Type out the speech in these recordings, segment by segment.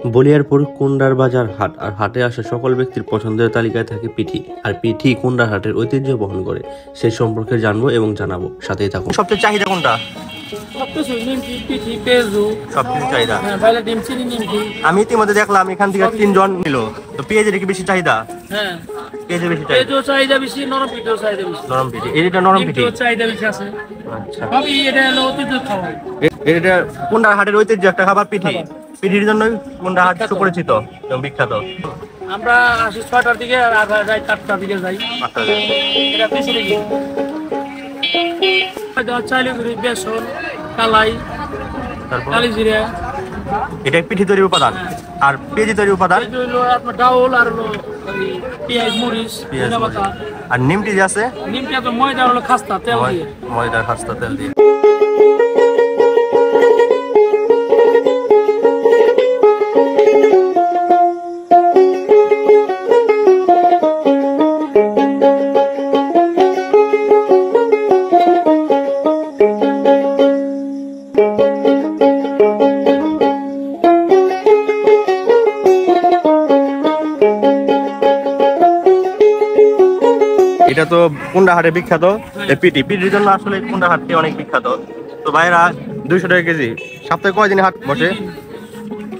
বলিয়ারপুর কুন্ডার বাজার হাট, আর হাটে আসা সকল ব্যক্তির পছন্দের তালিকায় থাকে পিঠি। আর পিঠি কুন্ডার হাটের ঐতিহ্য বহন করে, সেই সম্পর্কে জানবো এবং জানাবো, সাথেই থাকুন। সবচেয়ে চাহিদা কোনটা? আমি ইতিমধ্যে দেখলাম এখান থেকে 3 জন নিল, তো পেঁয়াজের কি বেশি চাহিদা? হ্যাঁ, পেঁয়াজের বেশি চাহিদা বেশি, নরম পিঠেও চাহিদা বেশি। নরম পিঠে, এটা নরম পিঠে চাহিদা বেশি আছে। আচ্ছা, ভাবি এটা হলো ঐতিহ্য খাবার। এটা কুন্ডার হাটের ঐতিহ্য একটা খাবার পিঠি। পিঠির জন্য কুন্ডার হাট সুপরিচিত এবং বিখ্যাত। আমরা আসি 6টার দিকে আর যাই 4টার দিকে যাই। এটা বেশি দেখি চাইলে বেসন, কালাই, কালি জিরা, এটা পিঠি তৈরির উপাদান। আর পেঁয়াজি তৈরির উপাদান আপনার ডাউল আর পেঁয়াজ, মরিচ, পাতা। আর নিমটি যে আছে, নিমটি তো ময়দা হলো খাস্তা তেল দিয়ে, ময়দার খাস্তা তেল দিয়ে। এটা তো কুন্ডা হাটে বিখ্যাত পিঠির জন্য। আসলে কুন্ডা হাটটি অনেক বিখ্যাত। তো ভাইরা 200 টাকা কেজি। সপ্তাহে কয়দিন হাট বসে?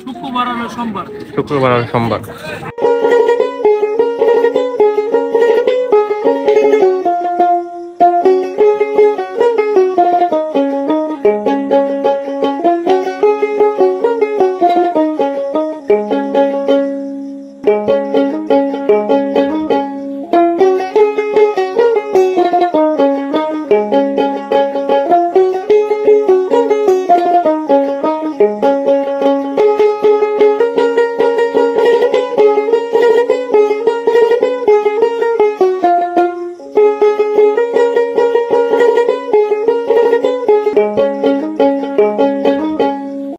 শুক্রবার আর সোমবার। শুক্রবার আর সোমবার।